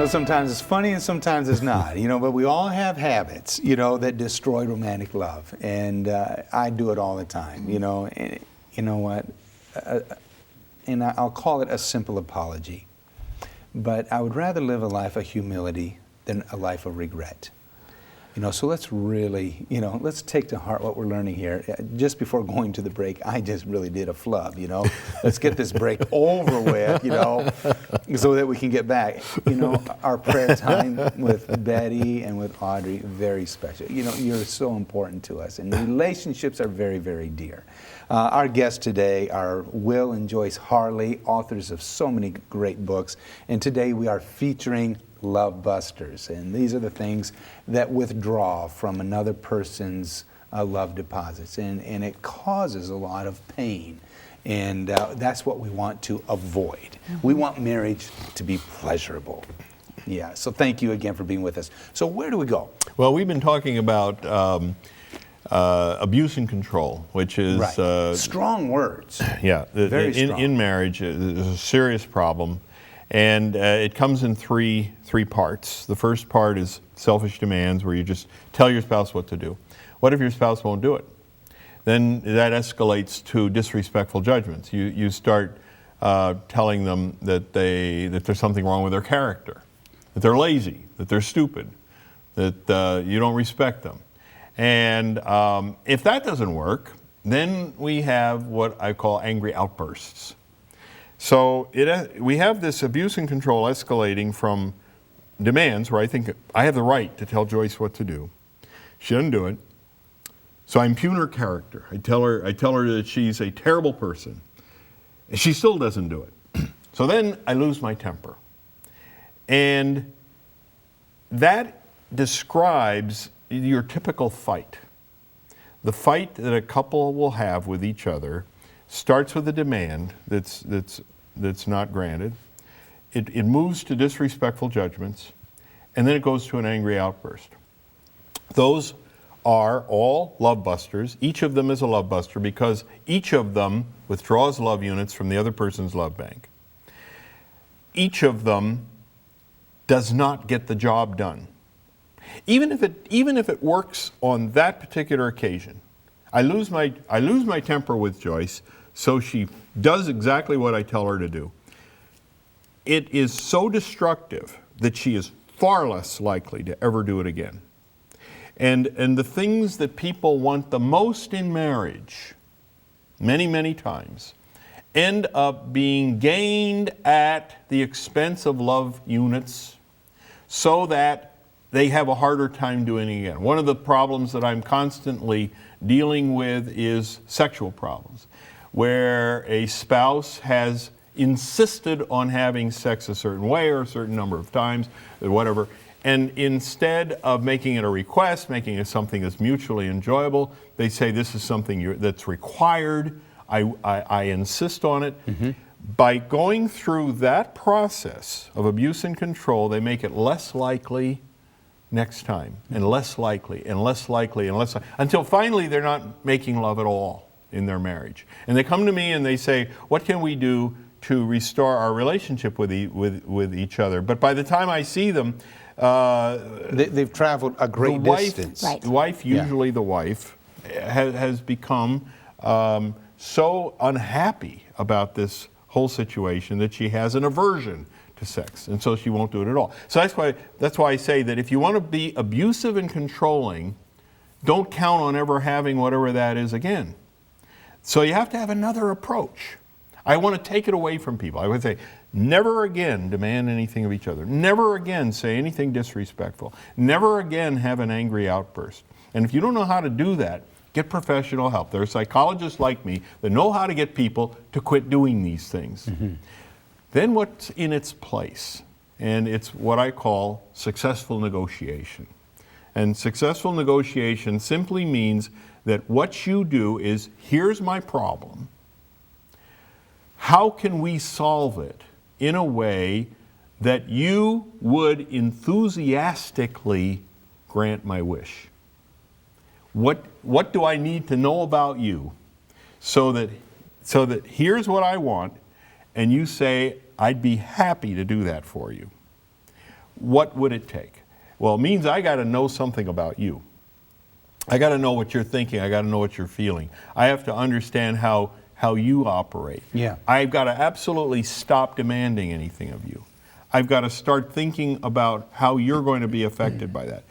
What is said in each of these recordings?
sometimes it's funny and sometimes it's not, but we all have habits, that destroy romantic love. And I do it all the time, and you know what? And I'll call it a simple apology. But I would rather live a life of humility than a life of regret. So let's really, let's take to heart what we're learning here. Just before going to the break, I just really did a flub, Let's get this break over with, so that we can get back. Our prayer time with Betty and with Audrey, very special. You're so important to us, and relationships are very, very dear. Our guests today are Will and Joyce Harley, authors of so many great books, and today we are featuring love busters, and these are the things that withdraw from another person's love deposits, and it causes a lot of pain, and that's what we want to avoid. We want marriage to be pleasurable. Yeah, so thank you again for being with us. So where do we go? Well, we've been talking about abuse and control, which is right. Strong words. Yeah, very strong. In marriage, is a serious problem. And it comes in three parts. The first part is selfish demands, where you just tell your spouse what to do. What if your spouse won't do it? Then that escalates to disrespectful judgments. You start telling them that there's something wrong with their character, that they're lazy, that they're stupid, that you don't respect them. And if that doesn't work, then we have what I call angry outbursts. So we have this abuse and control escalating from demands, where I think I have the right to tell Joyce what to do. She doesn't do it. So I impugn her character. I tell her that she's a terrible person. And she still doesn't do it. So then I lose my temper. And that describes your typical fight. The fight that a couple will have with each other starts with a demand that's not granted. It moves to disrespectful judgments, and then it goes to an angry outburst. Those are all love busters. Each of them is a love buster because each of them withdraws love units from the other person's love bank. Each of them does not get the job done. Even if it works on that particular occasion. I lose my temper with Joyce, so she does exactly what I tell her to do. It is so destructive that she is far less likely to ever do it again. And the things that people want the most in marriage, many, many times, end up being gained at the expense of love units, so that they have a harder time doing it again. One of the problems that I'm constantly dealing with is sexual problems, where a spouse has insisted on having sex a certain way or a certain number of times, or whatever, and instead of making it a request, making it something that's mutually enjoyable, they say this is something that's required, I insist on it. Mm-hmm. By going through that process of abuse and control, they make it less likely next time, and less likely, and less likely, and less likely, until finally they're not making love at all in their marriage. And they come to me and they say, what can we do to restore our relationship with each other? But by the time I see them, they've traveled a great distance. Right. The wife, usually the wife, has become so unhappy about this whole situation that she has an aversion to sex, and so she won't do it at all. So that's why I say that if you want to be abusive and controlling, don't count on ever having whatever that is again. So you have to have another approach. I want to take it away from people. I would say, never again demand anything of each other. Never again say anything disrespectful. Never again have an angry outburst. And if you don't know how to do that, get professional help. There are psychologists like me that know how to get people to quit doing these things. Mm-hmm. Then what's in its place? And it's what I call successful negotiation. And successful negotiation simply means that what you do is, here's my problem. How can we solve it in a way that you would enthusiastically grant my wish? What do I need to know about you so that here's what I want, and you say, I'd be happy to do that for you. what would it take? Well, it means I got to know something about you. I got to know what you're thinking. I got to know what you're feeling. I have to understand how you operate. Yeah. I've got to absolutely stop demanding anything of you. I've got to start thinking about how you're going to be affected by that.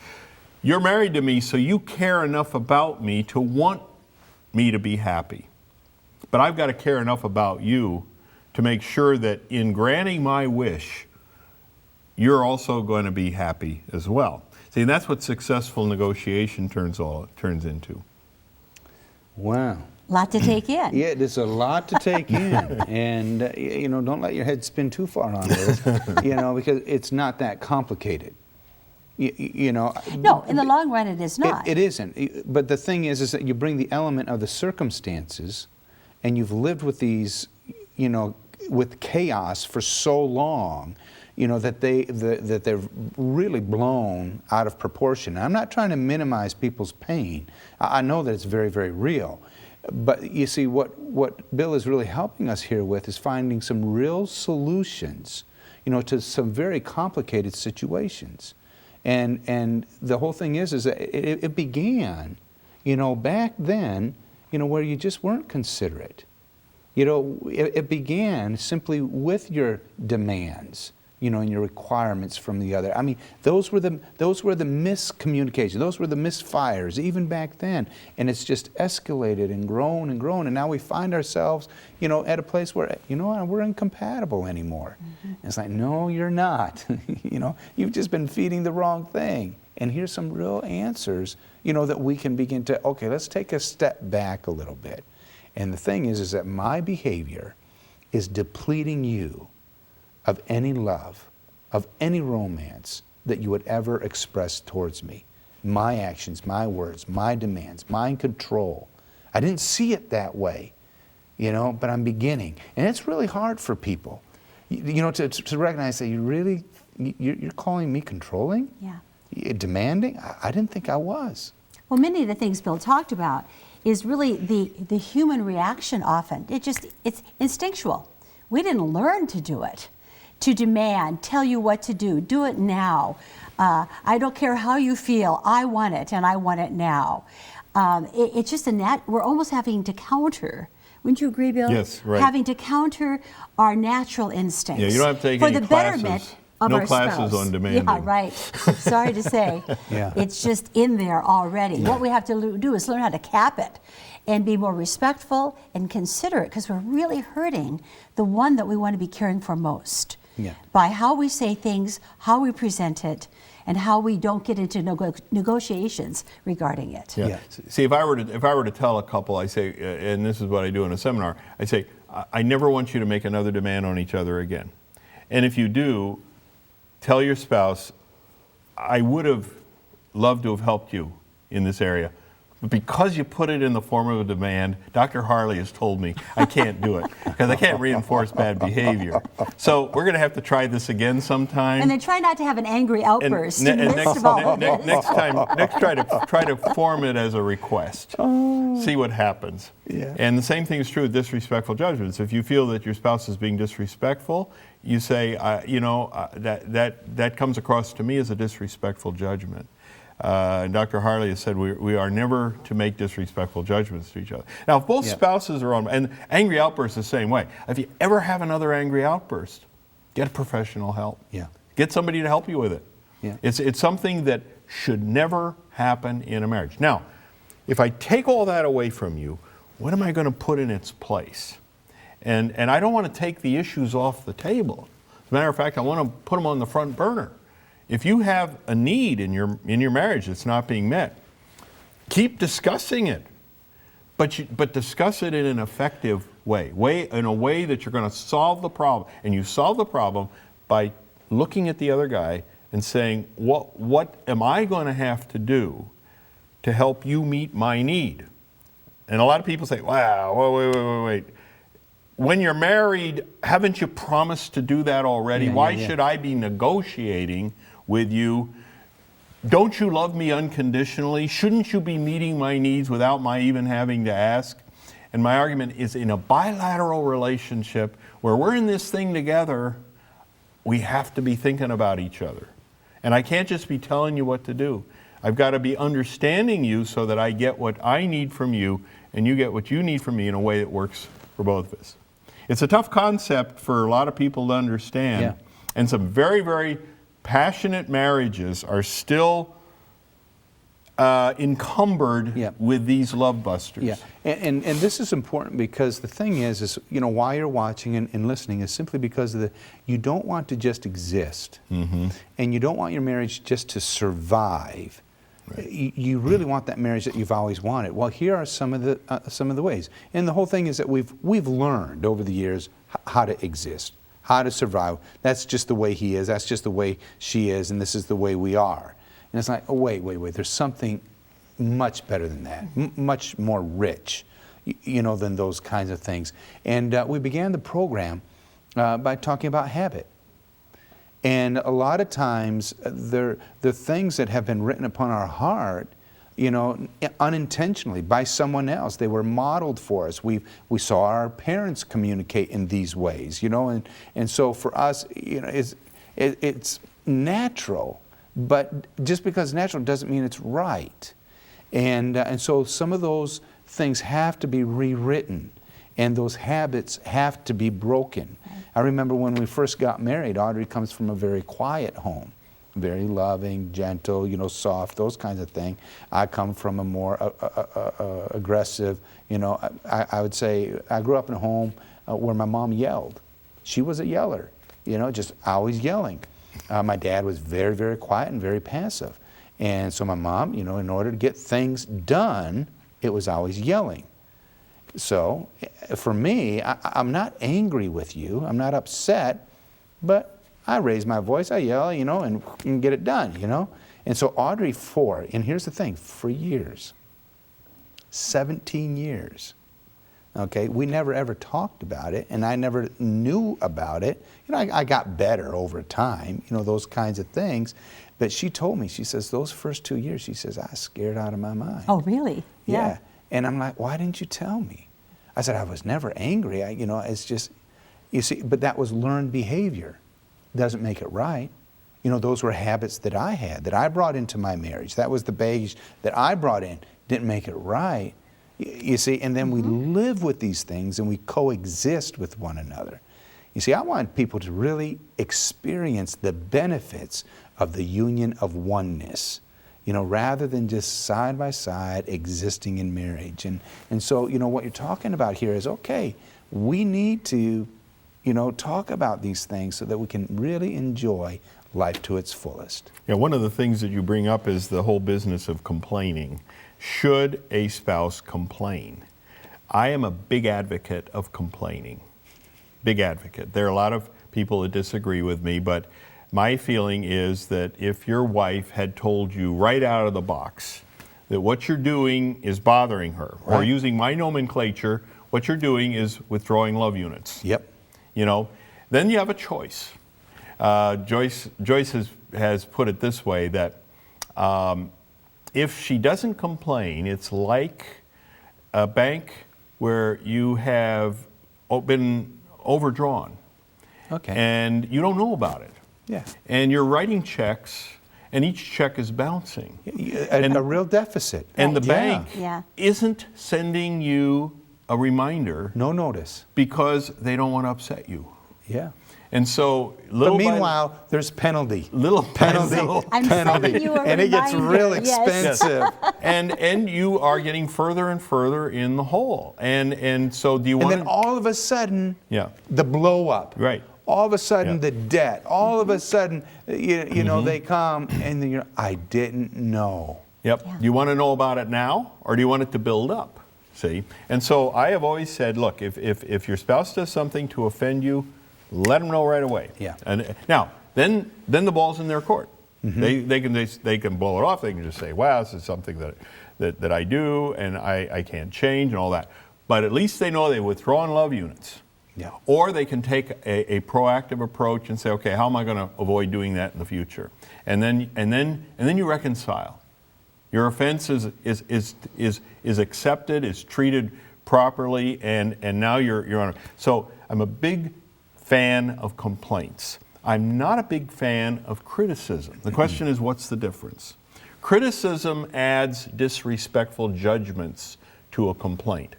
You're married to me, so you care enough about me to want me to be happy. But I've got to care enough about you to make sure that in granting my wish, you're also going to be happy as well. See, and that's what successful negotiation turns into. Wow. Lot to take in. Yeah, there's a lot to take in, and don't let your head spin too far on this, because it's not that complicated. No, in the long run, it is not. It isn't. But the thing is that you bring the element of the circumstances, and you've lived with these, with chaos for so long, that they're really blown out of proportion. I'm not trying to minimize people's pain. I know that it's very, very real. But you see, what Bill is really helping us here with is finding some real solutions, to some very complicated situations. And the whole thing is that it began, back then, where you just weren't considerate. It began simply with your demands, and your requirements from the other. I mean, those were the miscommunications, those were the misfires, even back then. And it's just escalated and grown, and now we find ourselves, at a place where, we're incompatible anymore. Mm-hmm. And it's like, no, you're not. You've just been feeding the wrong thing. And here's some real answers, that we can begin to, okay, let's take a step back a little bit. And the thing is that my behavior is depleting you of any love, of any romance that you would ever express towards me. My actions, my words, my demands, my control. I didn't see it that way, but I'm beginning. And it's really hard for people, to recognize that you're calling me controlling? Yeah. Demanding? I didn't think I was. Well, many of the things Bill talked about is really the human reaction often. It's instinctual. We didn't learn to do it. To demand, tell you what to do it now. I don't care how you feel, I want it, and I want it now. It's just we're almost having to counter. Wouldn't you agree, Bill? Yes, right. Having to counter our natural instincts. Yeah, you don't have to take for any the classes. Betterment of No our classes spouse. on demanding. Yeah, right. Sorry to say. Yeah. It's just in there already. Yeah. What we have to do is learn how to cap it and be more respectful and considerate, because we're really hurting the one that we want to be caring for most. Yeah. By how we say things, how we present it, and how we don't get into negotiations regarding it. Yeah. Yeah. See, if I were to tell a couple, I say, and this is what I do in a seminar, I say, I never want you to make another demand on each other again. And if you do, tell your spouse, I would have loved to have helped you in this area. But because you put it in the form of a demand, Dr. Harley has told me I can't do it because I can't reinforce bad behavior. So we're going to have to try this again sometime. And then try not to have an angry outburst in the midst of all of this. Next try to form it as a request. See what happens. Yeah. And the same thing is true with disrespectful judgments. If you feel that your spouse is being disrespectful, you say, that comes across to me as a disrespectful judgment. Dr. Harley has said we are never to make disrespectful judgments to each other. Now, if both spouses are on, and angry outbursts the same way, if you ever have another angry outburst, get professional help. Yeah. Get somebody to help you with it. Yeah. It's something that should never happen in a marriage. Now, if I take all that away from you, what am I going to put in its place? And I don't want to take the issues off the table. As a matter of fact, I want to put them on the front burner. If you have a need in your marriage that's not being met, keep discussing it, but discuss it in an effective way, in a way that you're going to solve the problem. And you solve the problem by looking at the other guy and saying, what am I going to have to do to help you meet my need? And a lot of people say, wow, wait. When you're married, haven't you promised to do that already? Why should I be negotiating with you? Don't you love me unconditionally? Shouldn't you be meeting my needs without my even having to ask? And my argument is, in a bilateral relationship where we're in this thing together, we have to be thinking about each other. And I can't just be telling you what to do. I've got to be understanding you so that I get what I need from you and you get what you need from me in a way that works for both of us. It's a tough concept for a lot of people to understand. Yeah. And some very, very passionate marriages are still encumbered Yeah. with these love busters. Yeah, and this is important because the thing is why you're watching and listening is simply because of you don't want to just exist, and you don't want your marriage just to survive. Right. You really want that marriage that you've always wanted. Well, here are some of the ways, and the whole thing is that we've learned over the years how to exist, how to survive. That's just the way he is. That's just the way she is, and this is the way we are. And it's like, oh, wait, there's something much better than that, much more rich, than those kinds of things. And we began the program by talking about habit. And a lot of times, the things that have been written upon our heart, unintentionally by someone else. They were modeled for us. We saw our parents communicate in these ways, and so for us, it's natural. But just because it's natural doesn't mean it's right. And so some of those things have to be rewritten, and those habits have to be broken. I remember when we first got married, Audrey comes from a very quiet home, very loving, gentle, soft, those kinds of things. I come from a more aggressive, I would say I grew up in a home where my mom yelled. She was a yeller, just always yelling. My dad was very, very quiet and very passive. And so my mom, in order to get things done, it was always yelling. So for me, I'm not angry with you. I'm not upset, but I raise my voice, I yell, and get it done, And so Audrey, and here's the thing, for years, 17 years, okay, we never ever talked about it, and I never knew about it. I got better over time, those kinds of things. But she told me, she says, those first 2 years, she says, I was scared out of my mind. Oh, really? Yeah. And I'm like, why didn't you tell me? I said, I was never angry. It's just, you see, but that was learned behavior. Doesn't make it right. Those were habits that I had, that I brought into my marriage. That was the baggage that I brought in. Didn't make it right. You see, and then we live with these things and we coexist with one another. You see, I want people to really experience the benefits of the union of oneness, rather than just side by side existing in marriage. And so, what you're talking about here is, okay, we need to, talk about these things so that we can really enjoy life to its fullest. Yeah, one of the things that you bring up is the whole business of complaining. Should a spouse complain? I am a big advocate of complaining. Big advocate. There are a lot of people that disagree with me, but my feeling is that if your wife had told you right out of the box that what you're doing is bothering her, or using my nomenclature, what you're doing is withdrawing love units. Yep. Then you have a choice. Joyce has put it this way, that if she doesn't complain, it's like a bank where you have been overdrawn. Okay. And you don't know about it. Yeah. And you're writing checks, and each check is bouncing. A real deficit. And the Right. bank isn't sending you a reminder. No notice. Because they don't want to upset you. Yeah. And so, but meanwhile, there's penalty. Penalty. I'm sending you a and it gets real reminder, yes. expensive. And you are getting further and further in the hole. And so do you want And then all of a sudden, Yeah. the blow up. Right. All of a sudden, Yeah. the debt. All of a sudden, they come and then I didn't know. Yep. Yeah. Do you want to know about it now, or do you want it to build up? See? And so I have always said, look, if your spouse does something to offend you, let them know right away. Yeah. And now, then the ball's in their court. They can blow it off. They can just say, "Wow, this is something that I do, and I can't change," and all that. But at least they know they withdrawn love units. Yeah. Or they can take a proactive approach and say, "Okay, how am I going to avoid doing that in the future?" And then you reconcile. Your offense is accepted, is treated properly, and now you're on. So I'm a big fan of complaints. I'm not a big fan of criticism. The question is, what's the difference? Criticism adds disrespectful judgments to a complaint.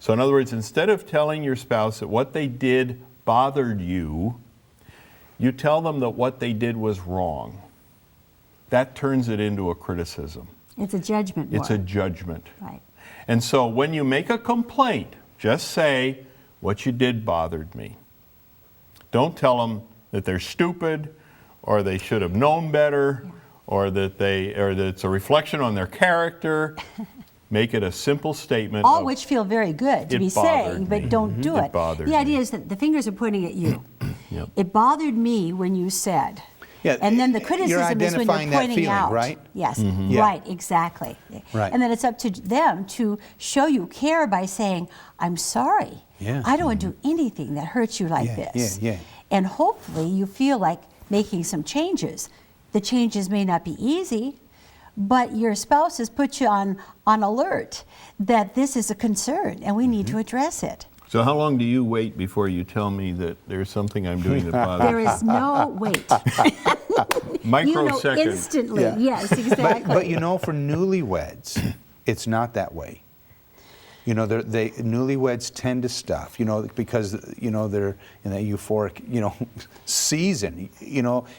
So in other words, instead of telling your spouse that what they did bothered you, you tell them that what they did was wrong. That turns it into a criticism. It's a judgment. It's a more. judgment. Right. And so when you make a complaint, just say, what you did bothered me. Don't tell them that they're stupid, or they should have known better, or that it's a reflection on their character. Make it a simple statement. All which feel very good to be saying, but don't do it. The idea is that the fingers are pointing at you. Yep. It bothered me when you said. Yeah, and then the criticism is when you're identifying that pointing feeling, out. right? Yes, Yeah. right, exactly. Right. And then it's up to them to show you care by saying, I'm sorry. Yeah. I don't want to do anything that hurts you like this. Yeah. And hopefully you feel like making some changes. The changes may not be easy, but your spouse has put you on alert that this is a concern and we need to address it. So how long do you wait before you tell me that there's something I'm doing that bothers There is no wait. Microsecond. Instantly. Yeah. Yes, exactly. But for newlyweds, it's not that way. Newlyweds tend to stuff, because, they're in that euphoric, season,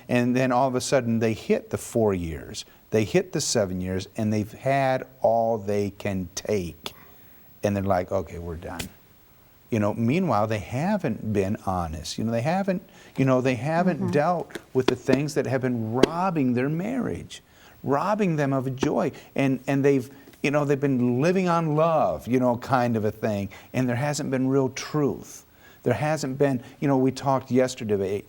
and then all of a sudden they hit the 4 years, they hit the 7 years, and they've had all they can take. And they're like, okay, we're done. Meanwhile, they haven't been honest. They haven't dealt with the things that have been robbing their marriage, robbing them of joy. And they've been living on love, kind of a thing. And there hasn't been real truth. There hasn't been, we talked yesterday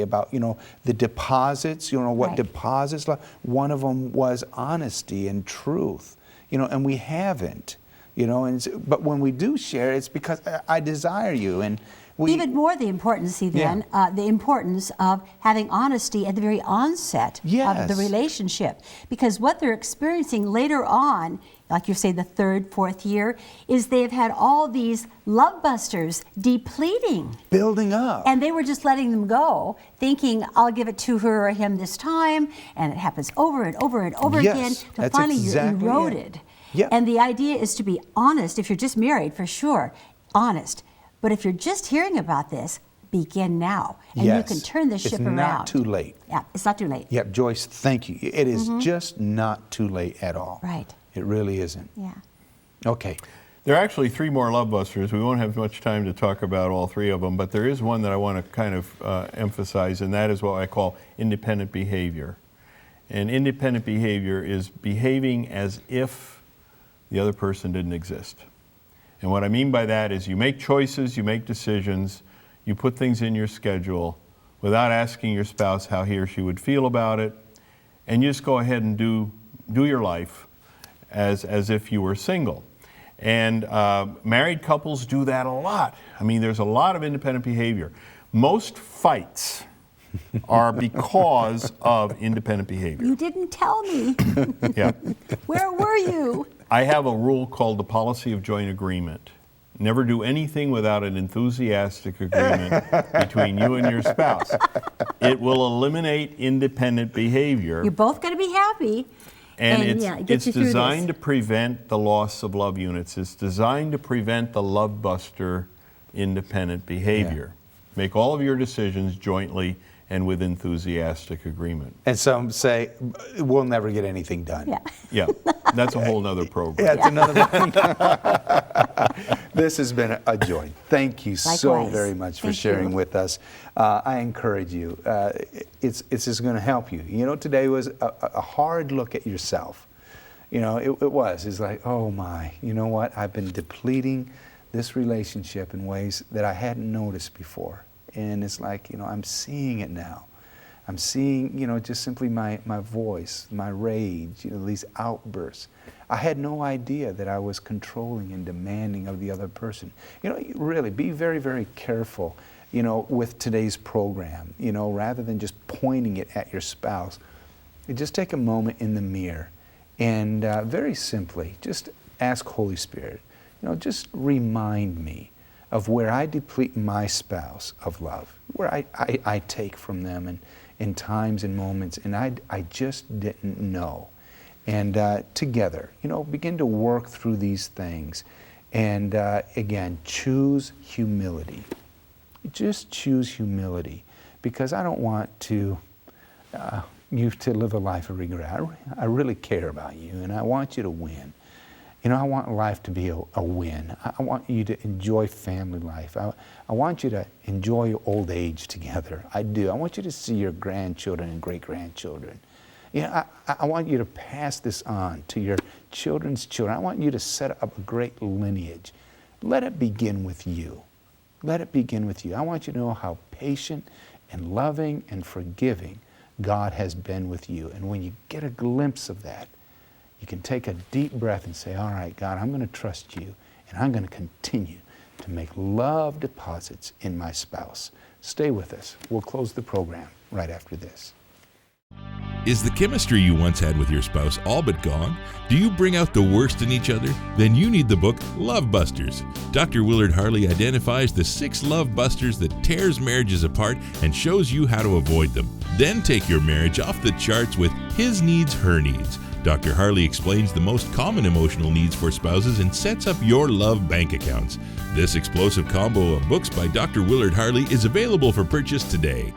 about, the deposits, what Right. deposits. One of them was honesty and truth, and we haven't. But when we do share, it's because I desire you, and even more the importance, the importance of having honesty at the very onset of Yes. the relationship, because what they're experiencing later on, like you say, the 3rd, 4th year, is they've had all these love busters depleting, building up, and they were just letting them go, thinking I'll give it to her or him this time, and it happens over and over and over Yes, again, till that's finally exactly you're it. eroded. Yeah. And the idea is to be honest. If you're just married, for sure, honest. But if you're just hearing about this, begin now. And Yes. you can turn this ship around. It's not too late. Yeah, it's not too late. Yeah, Joyce, thank you. It is just not too late at all. Right. It really isn't. Yeah. Okay. There are actually 3 more love busters. We won't have much time to talk about all 3 of them, but there is one that I want to kind of emphasize, and that is what I call independent behavior. And independent behavior is behaving as if the other person didn't exist. And what I mean by that is you make choices, you make decisions, you put things in your schedule without asking your spouse how he or she would feel about it, and you just go ahead and do your life as if you were single. And married couples do that a lot. I mean, there's a lot of independent behavior. Most fights are because of independent behavior. You didn't tell me. Yeah. Where were you? I have a rule called the policy of joint agreement. Never do anything without an enthusiastic agreement between you and your spouse. It will eliminate independent behavior. You're both going to be happy. And it gets it's you through designed this. to prevent the loss of love units. It's designed to prevent the love buster independent behavior. Make all of your decisions jointly and with enthusiastic agreement. And some say, we'll never get anything done. Yeah. Yeah, that's a whole nother program. Yeah, it's another one. This has been a joy. Thank you so Likewise. very much for Thank sharing you. with us. I encourage you. It's just going to help you. Today was a hard look at yourself. It was. It's like, oh my, you know what? I've been depleting this relationship in ways that I hadn't noticed before. And it's like, I'm seeing it now. I'm seeing, just simply my voice, my rage, these outbursts. I had no idea that I was controlling and demanding of the other person. Really, be very, very careful, with today's program, rather than just pointing it at your spouse. Just take a moment in the mirror and very simply, just ask Holy Spirit, just remind me of where I deplete my spouse of love, where I take from them in times and moments, and I just didn't know. And together, begin to work through these things. And again, choose humility. Just choose humility, because I don't want you to live a life of regret. I really care about you, and I want you to win. I want life to be a win. I want you to enjoy family life. I want you to enjoy old age together. I do. I want you to see your grandchildren and great-grandchildren. I want you to pass this on to your children's children. I want you to set up a great lineage. Let it begin with you. Let it begin with you. I want you to know how patient and loving and forgiving God has been with you. And when you get a glimpse of that, you can take a deep breath and say, all right, God, I'm going to trust you, and I'm going to continue to make love deposits in my spouse. Stay with us. We'll close the program right after this. Is the chemistry you once had with your spouse all but gone? Do you bring out the worst in each other? Then you need the book Love Busters. Dr. Willard Harley identifies the 6 love busters that tears marriages apart and shows you how to avoid them. Then take your marriage off the charts with His Needs, Her Needs. Dr. Harley explains the most common emotional needs for spouses and sets up your love bank accounts. This explosive combo of books by Dr. Willard Harley is available for purchase today.